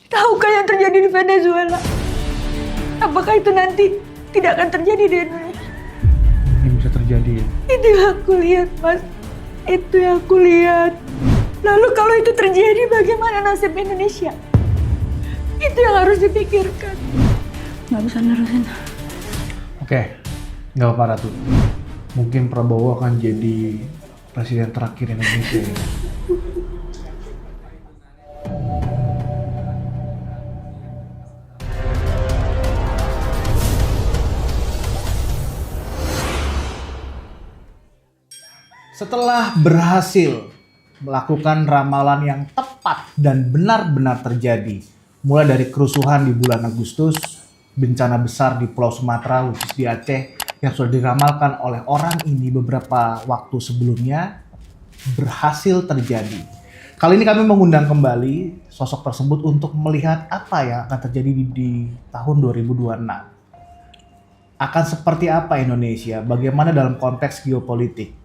Tahukah yang terjadi di Venezuela? Apakah itu nanti tidak akan terjadi di Indonesia? Ini bisa terjadi ya. Itu yang aku lihat, Mas. Itu yang aku lihat. Lalu kalau itu terjadi, bagaimana nasib Indonesia? Itu yang harus dipikirkan. Nggak bisa nerusin. Oke, nggak apa-apa Ratu. Mungkin Prabowo akan jadi presiden terakhir Indonesia ya. Setelah berhasil melakukan ramalan yang tepat dan benar-benar terjadi, mulai dari kerusuhan di bulan Agustus, bencana besar di Pulau Sumatera, khusus di Aceh, yang sudah diramalkan oleh orang ini beberapa waktu sebelumnya, berhasil terjadi. Kali ini kami mengundang kembali sosok tersebut untuk melihat apa yang akan terjadi di tahun 2026. Akan seperti apa Indonesia, bagaimana dalam konteks geopolitik.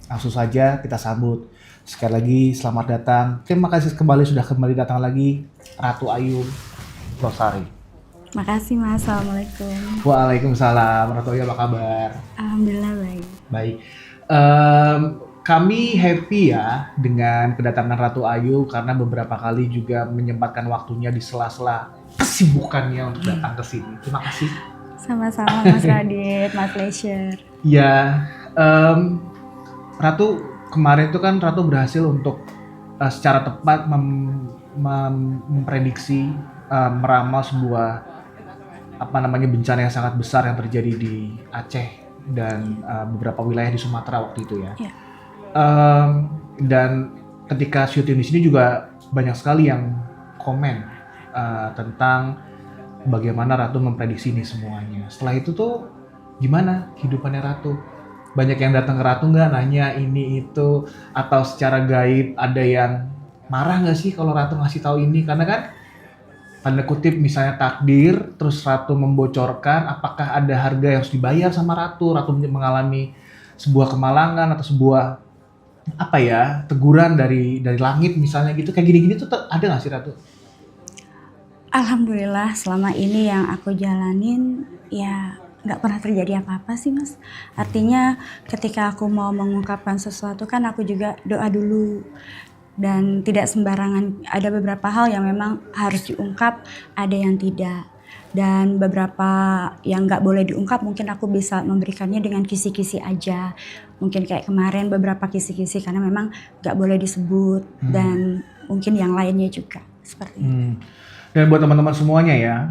Langsung saja kita sambut. Sekali lagi selamat datang. Terima kasih sudah kembali datang lagi Ratu Ayu Losari. Makasih, Mas. Assalamualaikum. Waalaikumsalam. Ratu Ayu apa kabar? Alhamdulillah baik. Baik. Kami happy ya dengan kedatangan Ratu Ayu karena beberapa kali juga menyempatkan waktunya di sela-sela kesibukannya untuk datang ke sini. Terima kasih. Sama-sama, Mas Radit. My pleasure. Ya, Ratu kemarin itu kan Ratu berhasil untuk secara tepat memprediksi meramal sebuah bencana yang sangat besar yang terjadi di Aceh dan beberapa wilayah di Sumatera waktu itu ya. Yeah. Dan ketika syuting di sini juga banyak sekali yang komen tentang bagaimana Ratu memprediksi ini semuanya. Setelah itu tuh gimana kehidupannya Ratu? Banyak yang datang ke Ratu nggak nanya ini itu, atau secara gaib ada yang marah nggak sih kalau Ratu ngasih tahu ini? Karena kan tanda kutip misalnya takdir, terus Ratu membocorkan apakah ada harga yang harus dibayar sama Ratu mengalami sebuah kemalangan atau sebuah teguran dari langit misalnya gitu, kayak gini-gini tuh ada nggak sih Ratu? Alhamdulillah selama ini yang aku jalanin ya nggak pernah terjadi apa-apa sih, Mas. Artinya ketika aku mau mengungkapkan sesuatu kan aku juga doa dulu. Dan tidak sembarangan, ada beberapa hal yang memang harus diungkap, ada yang tidak. Dan beberapa yang nggak boleh diungkap mungkin aku bisa memberikannya dengan kisi-kisi aja. Mungkin kayak kemarin beberapa kisi-kisi karena memang nggak boleh disebut. Dan mungkin yang lainnya juga seperti itu. Dan buat teman-teman semuanya ya,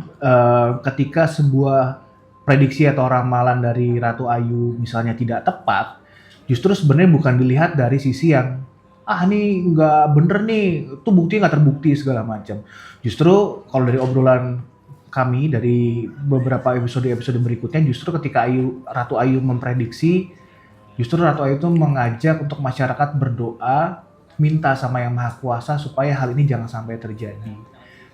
ketika sebuah prediksi atau ramalan dari Ratu Ayu misalnya tidak tepat, justru sebenarnya bukan dilihat dari sisi yang ini nggak bener nih, itu buktinya nggak terbukti segala macam. Justru kalau dari obrolan kami dari beberapa episode berikutnya, justru ketika Ratu Ayu memprediksi, justru Ratu Ayu itu mengajak untuk masyarakat berdoa, minta sama Yang Maha Kuasa supaya hal ini jangan sampai terjadi.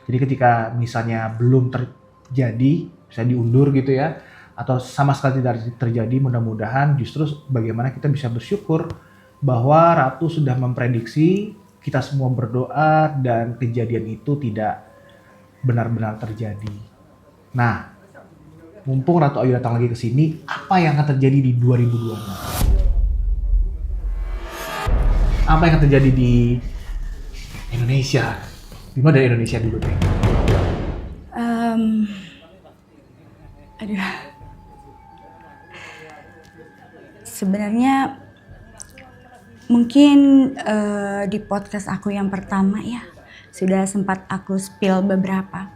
Jadi ketika misalnya belum terjadi, bisa diundur gitu ya, atau sama sekali tidak terjadi, mudah-mudahan justru bagaimana kita bisa bersyukur bahwa Ratu sudah memprediksi, kita semua berdoa dan kejadian itu tidak benar-benar terjadi. Nah, mumpung Ratu Ayu datang lagi ke sini, apa yang akan terjadi di 2026? Apa yang akan terjadi di Indonesia? Gimana dari Indonesia dulu deh? Sebenarnya mungkin di podcast aku yang pertama ya sudah sempat aku spill beberapa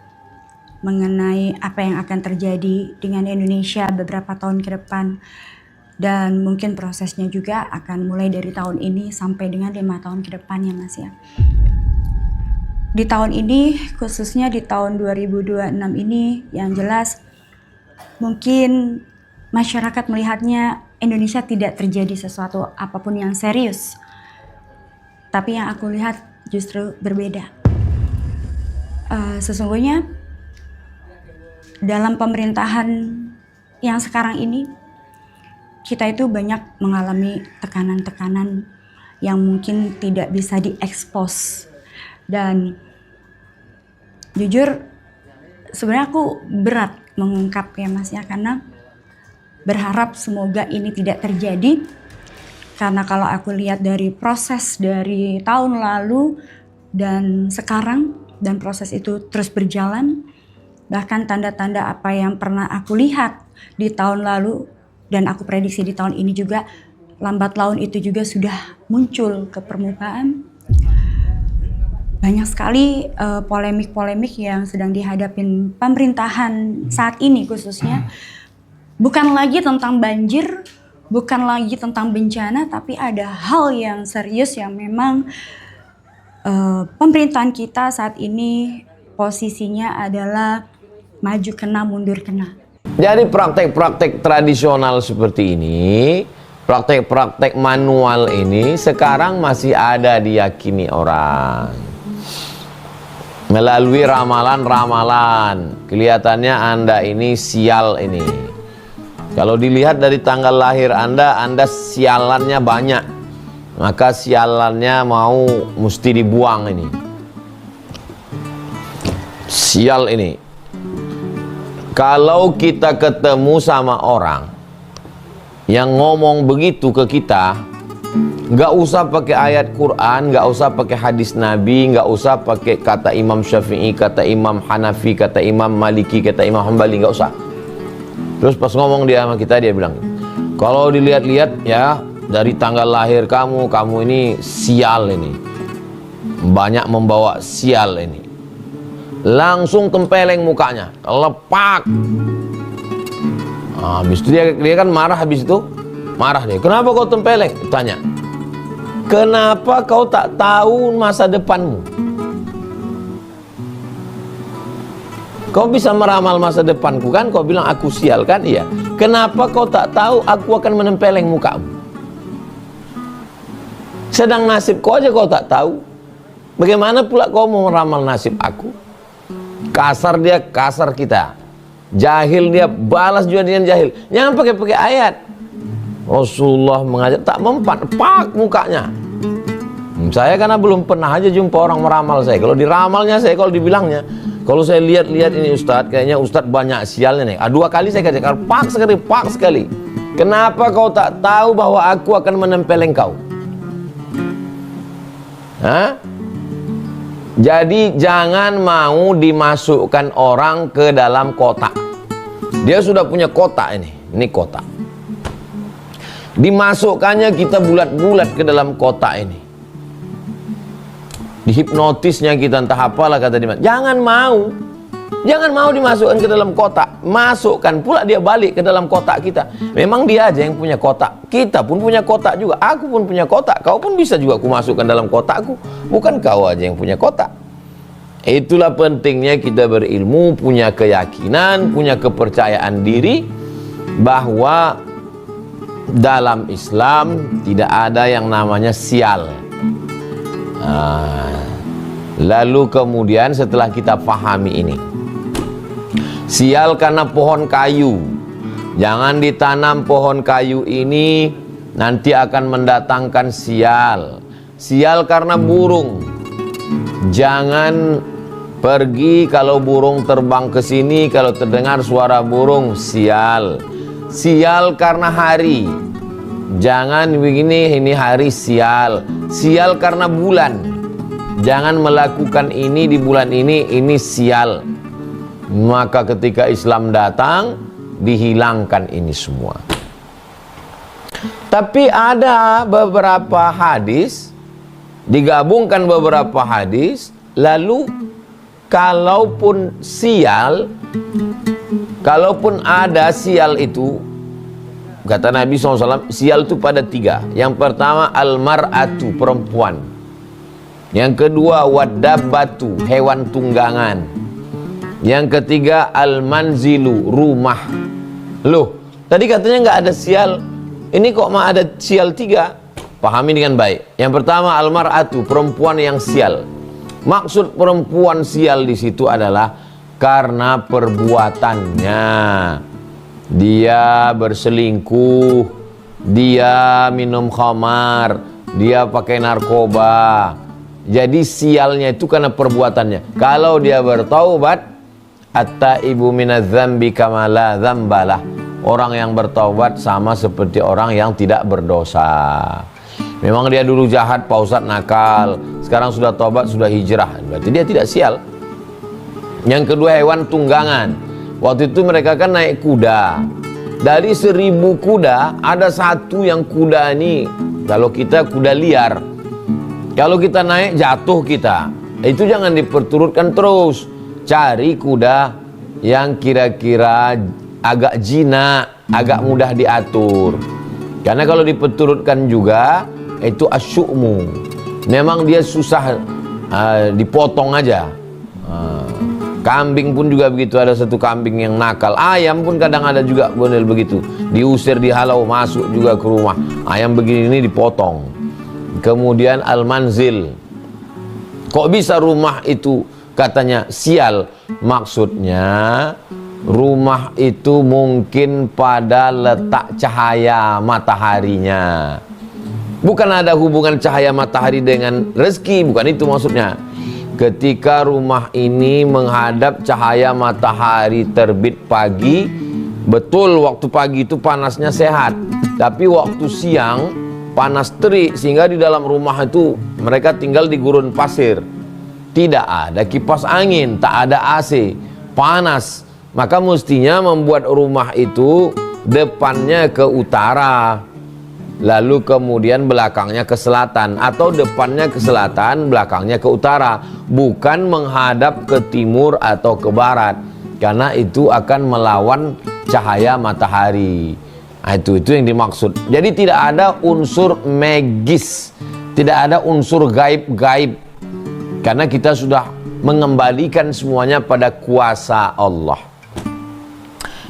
mengenai apa yang akan terjadi dengan Indonesia beberapa tahun ke depan, dan mungkin prosesnya juga akan mulai dari tahun ini sampai dengan 5 tahun ke depan ya, Mas ya. Di tahun ini, khususnya di tahun 2026 ini, yang jelas mungkin masyarakat melihatnya Indonesia tidak terjadi sesuatu apapun yang serius. Tapi yang aku lihat justru berbeda. Sesungguhnya dalam pemerintahan yang sekarang ini, kita itu banyak mengalami tekanan-tekanan yang mungkin tidak bisa diekspos. Dan Jujur sebenarnya aku berat mengungkapnya Mas ya, karena berharap semoga ini tidak terjadi. Karena kalau aku lihat dari proses dari tahun lalu dan sekarang, dan proses itu terus berjalan, bahkan tanda-tanda apa yang pernah aku lihat di tahun lalu dan aku prediksi di tahun ini juga, lambat laun itu juga sudah muncul ke permukaan. Banyak sekali polemik-polemik yang sedang dihadapin pemerintahan saat ini khususnya. Bukan lagi tentang banjir, bukan lagi tentang bencana, tapi ada hal yang serius yang memang pemerintahan kita saat ini posisinya adalah maju kena, mundur kena. Jadi praktek-praktek tradisional seperti ini, praktek-praktek manual ini sekarang masih ada diyakini orang. Melalui ramalan-ramalan, kelihatannya Anda ini sial ini. Kalau dilihat dari tanggal lahir Anda sialannya banyak. Maka sialannya mesti dibuang ini. Sial ini. Kalau kita ketemu sama orang yang ngomong begitu ke kita, nggak usah pakai ayat Quran, nggak usah pakai hadis Nabi, nggak usah pakai kata Imam Syafi'i, kata Imam Hanafi, kata Imam Maliki, kata Imam Hambali, nggak usah. Terus pas ngomong dia sama kita, dia bilang, kalau dilihat-lihat ya dari tanggal lahir kamu ini sial ini, banyak membawa sial ini. Langsung tempeleng mukanya, lepak. Habis itu dia kan marah, habis itu marah dia. Kenapa kau tempeleng? Tanya. Kenapa kau tak tahu masa depanmu? Kau bisa meramal masa depanku kan? Kau bilang aku sial kan? Iya. Kenapa kau tak tahu aku akan menempeleng mukamu? Sedang nasib kau aja kau tak tahu. Bagaimana pula kau mau meramal nasib aku? Kasar dia, kasar kita. Jahil dia, balas juga dengan jahil. Jangan pakai ayat. Rasulullah mengajar, tak mempan, pak mukanya. Saya karena belum pernah aja jumpa orang meramal saya. Kalau diramalnya saya, kalau dibilangnya, kalau saya lihat-lihat ini Ustadz, kayaknya Ustadz banyak sialnya nih. 2 kali saya katakan, pak sekali. Kenapa kau tak tahu bahwa aku akan menempeleng kau? Hah? Jadi jangan mau dimasukkan orang ke dalam kotak. Dia sudah punya kotak ini kotak. Dimasukkannya kita bulat-bulat ke dalam kotak ini. Dihipnotisnya kita entah apalah kata dia. Jangan mau dimasukkan ke dalam kotak. Masukkan pula dia balik ke dalam kotak kita. Memang dia aja yang punya kotak. Kita pun punya kotak juga. Aku pun punya kotak. Kau pun bisa juga aku masukkan dalam kotakku. Bukan kau aja yang punya kotak. Itulah pentingnya kita berilmu, punya keyakinan, punya kepercayaan diri bahwa dalam Islam tidak ada yang namanya sial. Lalu kemudian setelah kita pahami ini, sial karena pohon kayu, jangan ditanam pohon kayu ini, nanti akan mendatangkan sial. Sial karena burung, jangan pergi kalau burung terbang ke sini, kalau terdengar suara burung, sial. Sial karena hari, jangan begini, ini hari sial. Sial karena bulan, jangan melakukan ini di bulan ini sial. Maka ketika Islam datang, dihilangkan ini semua. Tapi ada beberapa hadis, digabungkan beberapa hadis, lalu kalaupun sial, kalaupun ada sial itu, kata Nabi SAW, sial itu pada 3. Yang pertama al-mar'atu, perempuan. Yang kedua wadabbatu, hewan tunggangan. Yang ketiga al-manzilu, rumah. Loh, tadi katanya nggak ada sial, ini kok mah ada sial 3? Pahami dengan baik. Yang pertama al-mar'atu, perempuan yang sial. Maksud perempuan sial di situ adalah karena perbuatannya. Dia berselingkuh, dia minum khamar, dia pakai narkoba, Jadi sialnya itu karena perbuatannya. Kalau dia bertaubat, at-taibu minadz-dzambi kama la dzambalah. Orang yang bertaubat sama seperti orang yang tidak berdosa. Memang dia dulu jahat, Pak Ustadz, nakal. Sekarang sudah taubat, sudah hijrah. Berarti dia tidak sial. Yang kedua, hewan tunggangan. Waktu itu mereka kan naik kuda. Dari 1000 kuda, ada satu yang kuda ini, kalau kita kuda liar, kalau kita naik jatuh kita. Itu jangan diperturutkan terus. Cari kuda yang kira-kira agak jinak, agak mudah diatur. Karena kalau diperturutkan juga, itu asyukmu. Memang dia susah dipotong aja. Kambing pun juga begitu, ada satu kambing yang nakal. Ayam pun kadang ada juga model begitu. Diusir, dihalau, masuk juga ke rumah. Ayam begini ini dipotong. Kemudian al-manzil. Kok bisa rumah itu katanya sial? Maksudnya rumah itu mungkin pada letak cahaya mataharinya. Bukan ada hubungan cahaya matahari dengan rezeki, bukan itu maksudnya. Ketika rumah ini menghadap cahaya matahari terbit pagi, betul waktu pagi itu panasnya sehat. Tapi waktu siang panas terik, sehingga di dalam rumah itu mereka tinggal di gurun pasir. Tidak ada kipas angin, tak ada AC, panas. Maka mestinya membuat rumah itu depannya ke utara, lalu kemudian belakangnya ke selatan, atau depannya ke selatan, belakangnya ke utara, bukan menghadap ke timur atau ke barat, karena itu akan melawan cahaya matahari. Nah, itu yang dimaksud. Jadi tidak ada unsur magis, tidak ada unsur gaib-gaib, karena kita sudah mengembalikan semuanya pada kuasa Allah.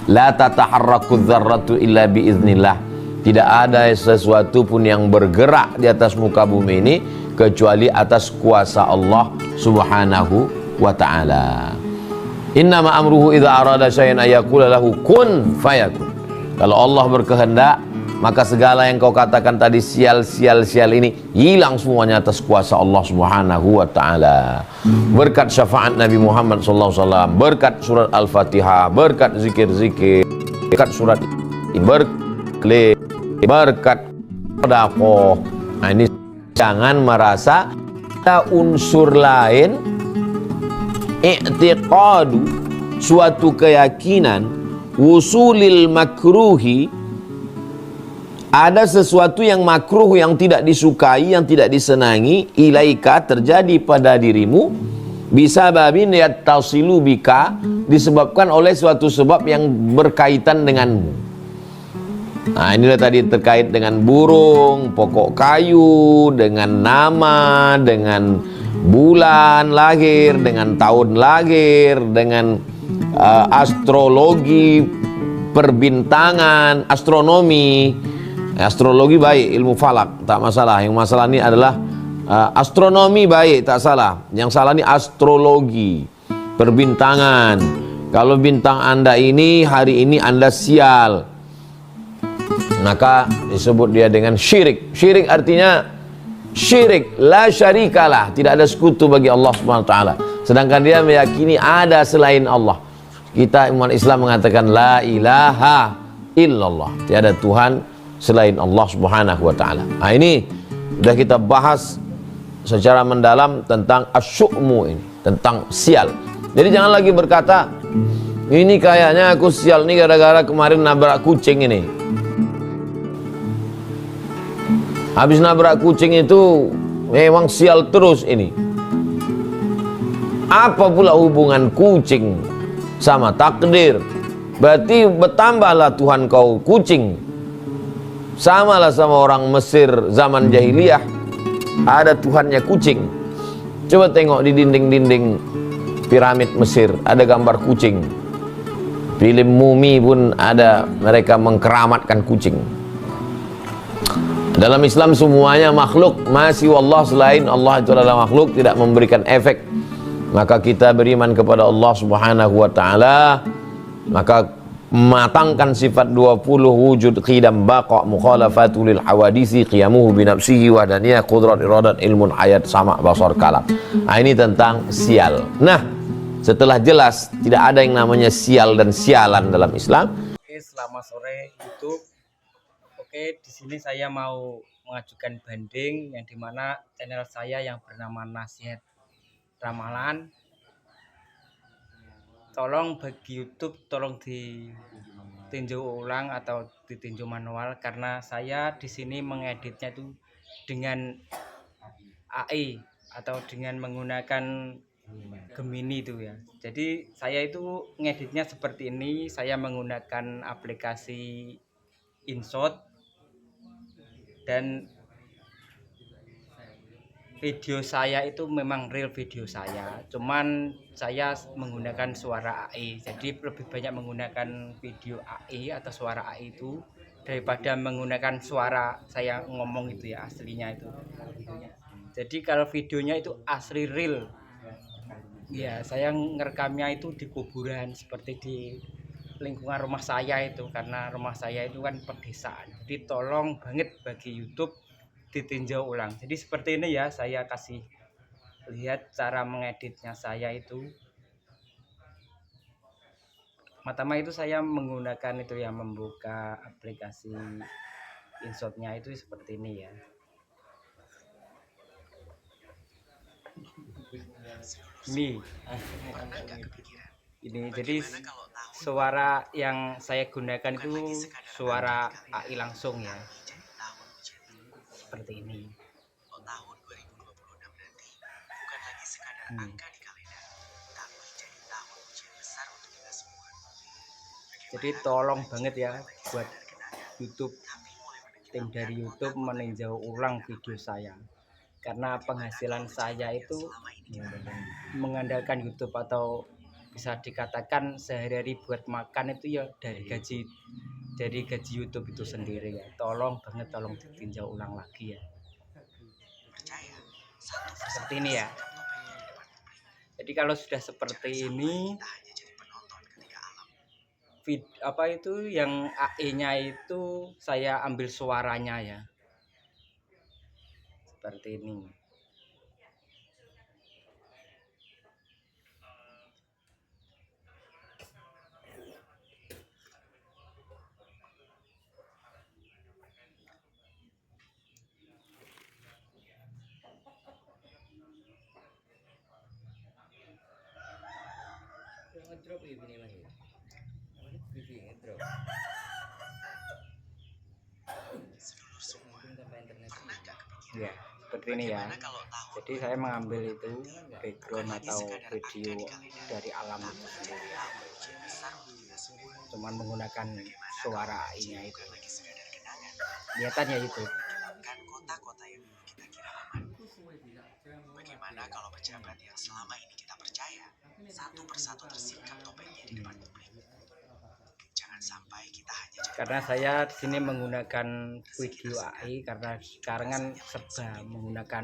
La tataharraku dzarratu illa biiznillah. Tidak ada sesuatu pun yang bergerak di atas muka bumi ini kecuali atas kuasa Allah Subhanahu wa ta'ala. Innama amruhu idza arada syai'an ayaqula lahu kun fayakun. Kalau Allah berkehendak, maka segala yang kau katakan tadi sial ini hilang semuanya atas kuasa Allah Subhanahu wa ta'ala. Berkat syafaat Nabi Muhammad sallallahu alaihi wasallam, berkat surat Al-Fatihah, berkat zikir-zikir, berkat surat berkat sedekah. Nah, ini jangan merasa ada unsur lain, i'tiqadu, suatu keyakinan, wusulil makruhi, ada sesuatu yang makruh, yang tidak disukai, yang tidak disenangi, ilaika, terjadi pada dirimu, bisa babin yattasilu bika, disebabkan oleh suatu sebab yang berkaitan denganmu. Nah, inilah tadi terkait dengan burung, pokok kayu, dengan nama, dengan bulan lahir, dengan tahun lahir, dengan astrologi, perbintangan, astronomi. Astrologi baik, ilmu falak, tak masalah. Yang masalah ini adalah astronomi baik, tak salah. Yang salah ini astrologi, perbintangan. Kalau bintang Anda ini, hari ini Anda sial, maka disebut dia dengan syirik. Syirik artinya syirik, la syarikalah, tidak ada sekutu bagi Allah Subhanahu wa taala. Sedangkan dia meyakini ada selain Allah. Kita umat Islam mengatakan la ilaha illallah, tiada Tuhan selain Allah Subhanahu wa ta'ala. Nah, ini sudah kita bahas secara mendalam tentang asyukmu ini, tentang sial. Jadi jangan lagi berkata, ini kayaknya aku sial nih gara-gara kemarin nabrak kucing ini. Habis nabrak kucing itu memang sial terus ini. Apa pula hubungan kucing sama takdir? Berarti bertambahlah Tuhan kau kucing. Samalah sama orang Mesir zaman jahiliyah, ada Tuhannya kucing. Coba tengok di dinding-dinding piramid Mesir ada gambar kucing. Film Mumi pun ada, mereka mengkeramatkan kucing. Dalam Islam semuanya makhluk, masih Allah, selain Allah itu adalah makhluk, tidak memberikan efek. Maka kita beriman kepada Allah Subhanahu wa ta'ala, maka matangkan sifat 20 wujud qidam baqa mukhalafatu lil hawadisi qiyamuhu binafsihi wahdaniyah qudrat iradat ilmun hayat sama basar kalam. Nah, ini tentang sial. Nah, setelah jelas tidak ada yang namanya sial dan sialan dalam Islam. Oke, selamat sore YouTube. Oke, di sini saya mau mengajukan banding yang dimana channel saya yang bernama Nasihat Ramalan. Tolong bagi YouTube tolong ditinjau ulang atau ditinjau manual karena saya di sini mengeditnya itu dengan AI atau dengan menggunakan Gemini itu ya. Jadi saya itu ngeditnya seperti ini, saya menggunakan aplikasi InShot dan video saya itu memang real video saya, cuman saya menggunakan suara AI. Jadi lebih banyak menggunakan video AI atau suara AI itu daripada menggunakan suara saya ngomong itu ya, aslinya itu. Jadi kalau videonya itu asli real ya, saya ngerekamnya itu di kuburan seperti di lingkungan rumah saya itu, karena rumah saya itu kan pedesaan. Jadi tolong banget bagi YouTube ditinjau ulang. Jadi seperti ini ya, saya kasih lihat cara mengeditnya saya itu. Pertama itu saya menggunakan itu ya, membuka aplikasi InShot-nya itu seperti ini ya. Ini jadi suara yang saya gunakan itu suara AI langsung ya, seperti ini. Tahun 2026 nanti bukan lagi sekadar angka di kalender, tapi jadi tahun ujian besar untuk kita semua. Jadi tolong banget ya buat YouTube, tim dari YouTube meninjau ulang video saya, karena penghasilan saya itu mengandalkan YouTube, atau bisa dikatakan sehari-hari buat makan itu ya dari gaji YouTube itu sendiri ya. Tolong banget, tolong ditinjau ulang lagi ya. Seperti ini ya. Jadi kalau sudah seperti ini, apa itu yang AI-nya itu saya ambil suaranya ya, seperti ini. Ya, seperti ini ya. Jadi saya mengambil itu background atau video dari alam itu sendiri ya. Cuman menggunakan suara AI-nya itu. Kelihatannya itu. Kota-kota yang dulu kita kira aman. Bagaimana kalau pejabat yang selama ini kita percaya satu persatu tersingkap topengnya di depan publik? Jangan sampai kita hanya Karena saya di sini menggunakan video AI karena sekarang kan serba menggunakan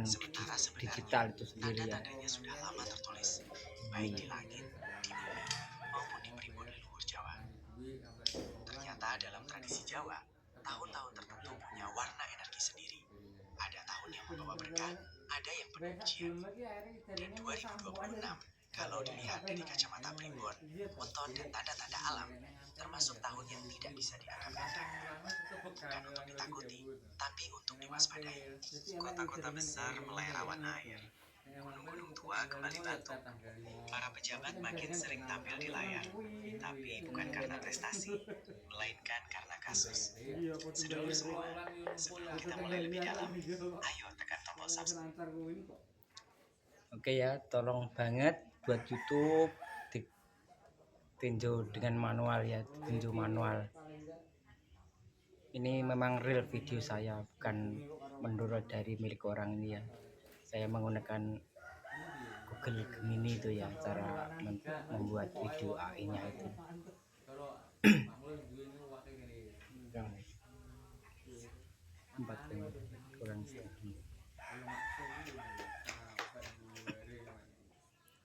digital itu sendiri ya. tanda-tandanya sudah lama tertulis, baik di langit, di bumi, maupun di primbon leluhur Jawa. Ternyata dalam tradisi Jawa, tahun-tahun tertentu punya warna energi sendiri. Ada tahun yang membawa berkah, ada yang penuh ujian. Dan 2026, kalau dilihat dari kacamata primbon, weton dan tanda-tanda alam, termasuk tahun yang tidak bisa dianggap enteng. Bukan untuk ditakuti, tapi untuk diwaspadai. Kota-kota besar mulai rawan air. Gunung-gunung tua kembali batu. Para pejabat makin sering tampil di layar, tapi bukan karena prestasi, melainkan karena kasus. Sedulur semua, sebelum kita mulai lebih dalam, ayo tekan tombol subscribe. Oke ya, tolong banget buat YouTube ditinjau dengan manual ya, ditinjau manual. Ini memang real video saya, bukan mendownload dari milik orang ini ya. Saya menggunakan Google Gemini itu ya, cara membuat video AI-nya itu. Kurang setengah.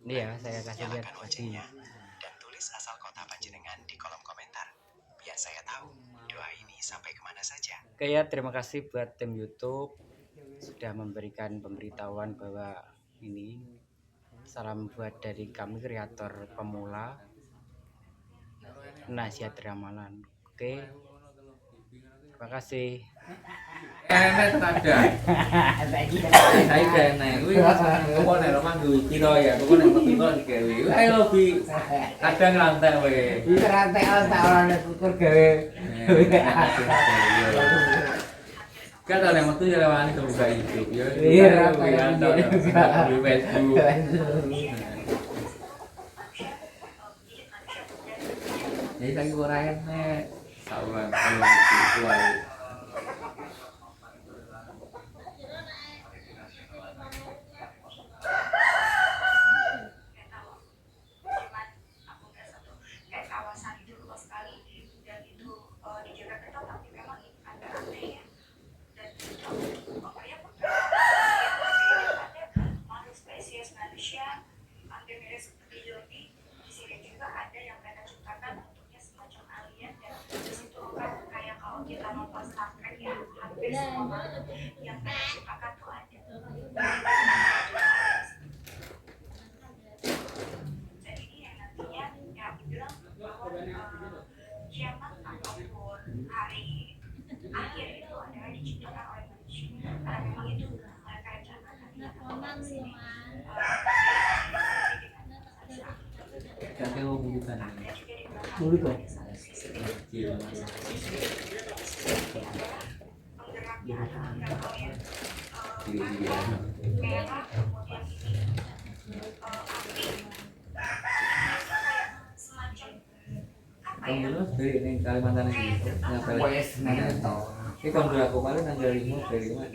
Ini ya, saya kasih lihat Nyalakan tadi. loncengnya dan tulis asal kota panjenengan di kolom komentar. Dan saya tahu doa ini sampai kemana saja. Oke ya, terima kasih buat tim YouTube sudah memberikan pemberitahuan bahwa ini salam buat dari kami kreator pemula nasihat ramalan. Oke, terima kasih. Enak ada. Saya kena. Kuwi kok nek romang duwe kilo ya, kok nek metu kok digawe. Ayo bi. Kadang rantai wae. Bisa rantai otak orang yang kukur gawe. Kan kalau yang metu ya lewani kebuka YouTube ya. Iya, rantai ya. Di Facebook. Jadi lagi ora enek. Saulan kalau kuwi. Kakek mau bukan. Dulu tuh. Kamu dulu dari ini Kalimantan ini, nyampe Wes neto. ini kontrak aku kemarin tanggal 5 dari mana?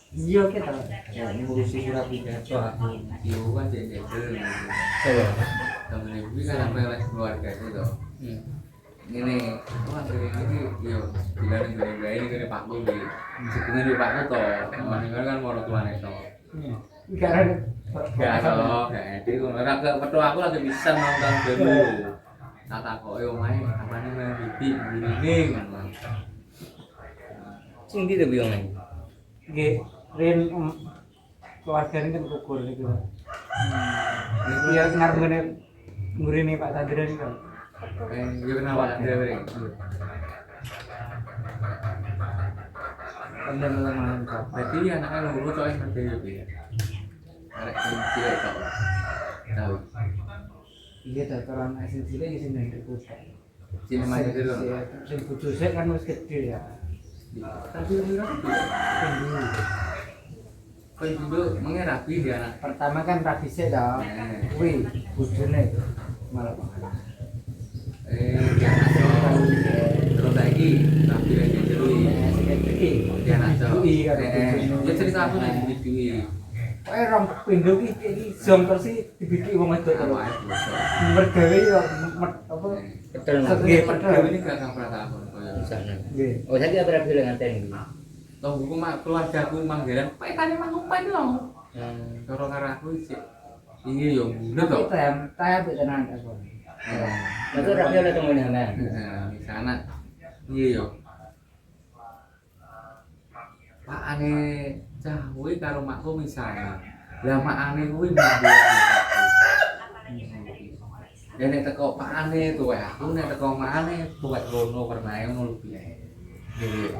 Iya kita. Ya, ngurusi surat pidato aku ibu kan jadi gitu. Temen ibu kan sampai les keluarga itu. Ini, aku kan dari ini, yo, bilang dari ini dari Pak Bu, sebenarnya di Pak Bu toh, orang kan mau tuan itu. Karena Gak toh, gak jadi, orang ketua aku lagi bisa nonton dulu. Kata kok, yo main, kapan main bibi, ini kan. Sing ndi to biong ning? nggih rin keluargane kan kukur niku. Iya ngarep ngene ngurine Pak Tandra niku. Yo kenapa ada beri? Pandang malam Pak. Berarti anaknya lulu coy seperti itu ya. Arek cilik tok. Tahu. Iya dataran esensinya ya sing ndek kota. Sini maju dulu. Sing bojo sik kan wis gede ya. Tapi lu kok ibu mengen rapi dia anak. Pertama kan rapi sik dah. Kuwi bojone malah Dia anak terus lagi rapi lagi dulu. Dia anak cowok. Dia cerita aku nih video. Kae rong pindho iki zong terus dibiki wong wedok to. Awake bosok. Mergawe yo apa Betul. Nggih, betul. Ini gak pernah takon koyo. nggih. Oh, jadi apa rapi dengan ten iki? Toh buku mak keluargaku manggaran, petane mangupan lho. Karo karo aku sih. Ini yo bener to. Kita tapi tenan aku. Betul rapi oleh temen ana. Di sana. Iya yo. Pak ane cah kuwi karo makku misalnya. Lah mak ane kuwi manggaran. Dan nek teko Pak ane tuwek aku nek teko mak ane tuwek rono pernae ngono piye. Iya.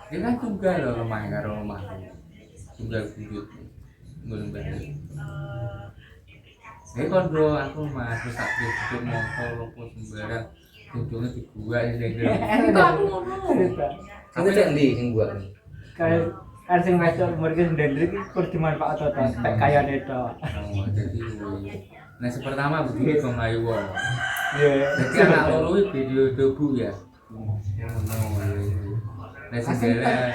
Dia kan tunggal loh main karo omahku. Tunggal buyut. Ngulung banget. Kon bro, aku mas wis tak itu motor opo sembarang. Dudune di gua ini. Itu aku ngono. Aku cek ndi sing buat iki? Kayak kan sing wedok umur ki ndendri ki kur dimanfaat to tek kayane to. Oh, jadi nah pertama begini Bang Ayu wong. Iya. Jadi anak loro iki video debu ya. Nah segala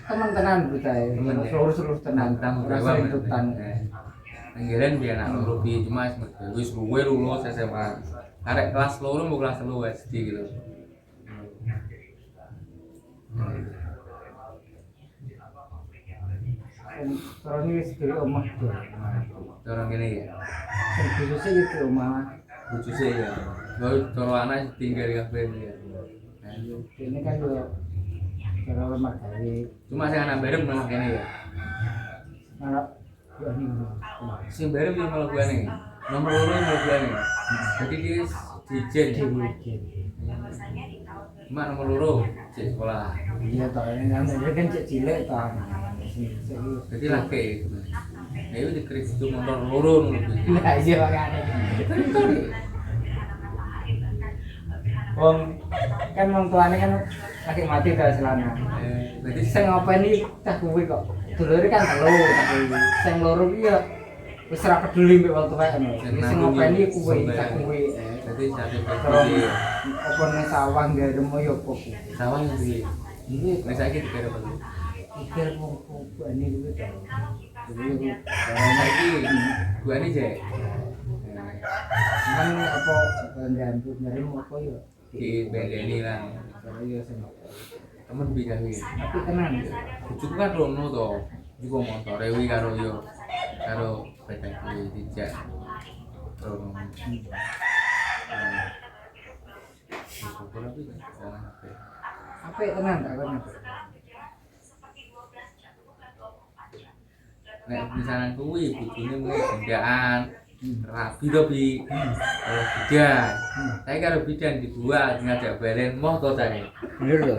Teman tenan butae. Seluruh tenan tanggung rasa jawab itutan. Anggaran dia anak loro bi cuma wis luwe lulus SMA. Arek kelas loro mau kelas 3 SD gitu. Terus ini wis dari omah tuh. Orang gini ya. Sing khususnya iki omah bujuse ya. Baru toro anak tinggal kabeh ya. Ini kan juga kalau margawe Cuma sing anak bareng nang kene ya. malah ya ini. Sing bareng yang malah buane. Nomor 2 malah buane. Jadi dia dijen. Cuma nomor 2 cek sekolah. Iya toh, ini kan cek cilik toh. Jadi laki. Ya itu dikerik itu motor loro ngono. Nah, iya makanya. Wong kan wong tuane kan lagi mati dah selana. Berarti Sing ngopeni cah kuwi kok. Dulure kan telu, tapi sing loro ki ya wis ora peduli mbek wong tuwek ngono. Sing ngopeni kuwi cah kuwi. berarti sate Terus pagi. apa ning sawang garemu ya apa kuwi. Sawang yang piye? Iki Nek saiki dikira apa? pikir wong ini kuwi to. Kuwi Saiki buane jek. kan apa ganti nyerem apa ya. Di bedeni lah. Kalau ya sing Temen bisa kuwi. tapi tenan. Cukup kan rono to. Juga motor wi karo yo karo bedek kuwi dijak. Rono. Syukur tapi jangan HP. Apa tenan tak kan. Nek misalnya kuwi bojone mulai gendaan rapi to bi. Kalau bidan. Saya karo bidan dibuat ngajak balen moh to saya. Bener lho.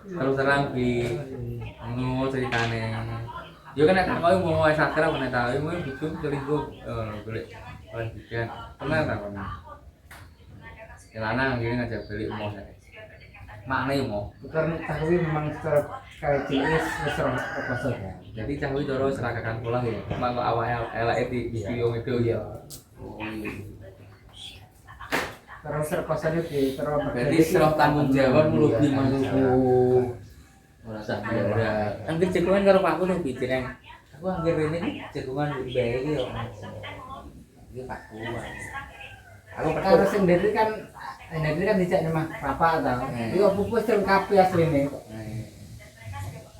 Terus terang bi ngono ceritane. Yo kan nek kau mau wis akrab nek tahu mau bikin selingkuh golek oleh bidan. Tenan ta kono. Lanang gini ngajak balik moh saya. Maknane moh. Karena tahu memang secara kayak jenis secara apa saja. Jadi cahwi doro serakakan pulang ya. Cuma kok awalnya elake di video itu ya. Oh iya. Terus serpasannya di terus. Berarti serah tanggung jawab lebih mampu. Ora sampe ora. Angger cekungan karo Pakku nang bijen. Aku angger rene cekungan bae iki yo. Iki Pakku. Aku Kalau sendiri kan dijak nama papa tau. Itu pupus terlengkapi aslinya.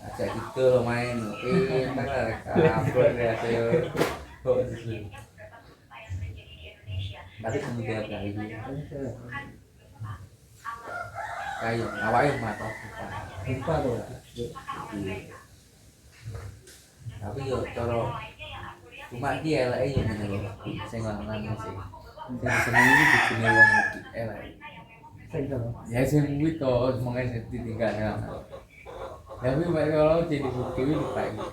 Ajak gitu lo main. Entar lah kabur ya saya. Tapi kemudian kali ini kayu awalnya mata Lupa tuh. tapi yo coro cuma dia elek yo ngene lho sing lanang sing seneng iki bojone wong iki elek ya sing kuwi to mongke ditinggal ya tapi mek kalau jadi bukti lupa iki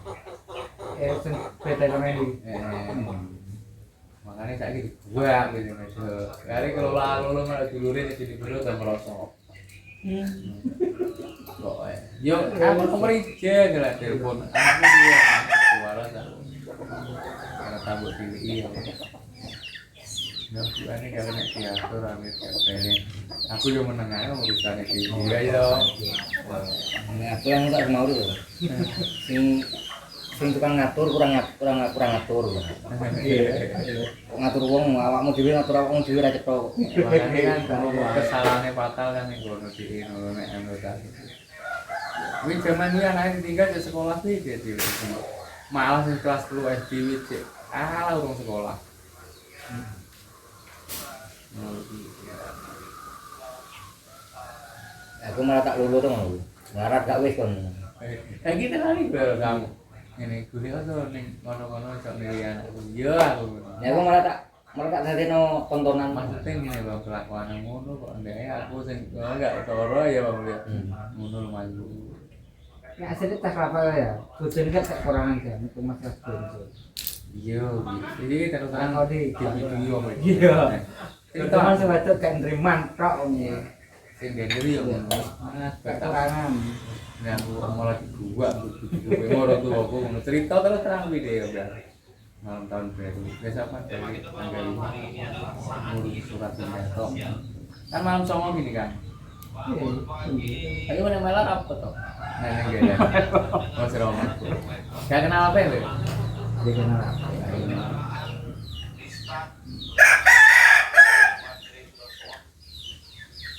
Beda sama ini. makanya saya dibuat gitu mas kali kalau lalu malah dulurin jadi bener dan merosot kok yo kan pemerintah gila telepon aku dia suara tak karena tabuk TV iya nah bukannya kalau nak diatur ambil kayak aku yang menengah urusan TV ya itu aku yang tak mau tuh sing tukang ngatur kurang ngatur kok ngatur wong awakmu dhewe ngatur awakmu dhewe ra cetha kok makanya kan kesalahannya fatal kan nih kalau di nolong anu tadi ini zaman ini anaknya ditinggal di sekolah sih dia di malah di kelas 10 SD cek urung sekolah aku malah tak lulu tuh mau ngarat gak wis kon kayak gitu kali bel kamu ini kuliah tuh nih kono-kono cok milih anakku iya aku ya aku malah tak dadekno tontonan maksudnya gini bang kelakuan ngono kok ndek aku sing enggak toro ya bang lihat ngono lumayan Ya aslinya tak apa ya. Tujuan kan tak kurangan kan itu masalah tujuan. iya jadi terus terang Kalau di video Iya. itu Teman sebatu kan riman tok omnya. sing genderi yo ngono Tak kurangan. nah aku malah gua ngoro tuh aku ngono cerita terus terang video udah malam tahun baru biasa apa dari tanggal 5 ngurus surat pindato kan malam songo gini kan ayo mana melar apa tuh nah ini gak ya mas Roman gak kenal apa ya Dia kenal apa?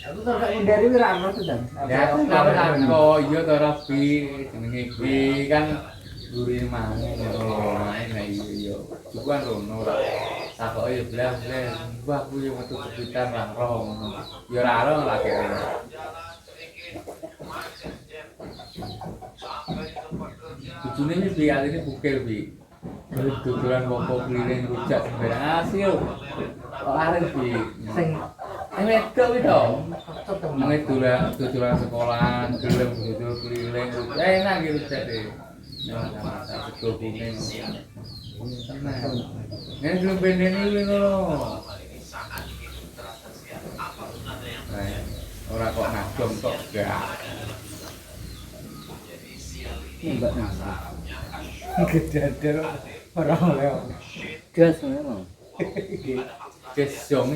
Aku tak hindari wira apa tuh dan. ya aku nggak tahu iya tuh Rabi jenenge B kan duri mau main lah iya iya bukan Rono lah Takoke yo blas, wah aku yo metu jepitan ra roh ngono. Yo ra roh lagi. Bujune iki biar ini bukil bi. Duduran wong keliling rujak sembarang hasil. Kok arep bi. Sing Wedok iki to. cocok temen. Duduran sekolahan, gelem dudul keliling rujak enak iki rujak e. Masa betul kuning. Ini belum benden ini loh. Orang kok nagom kok gak. Mbak Gede orang lewat. gas memang. Kesong.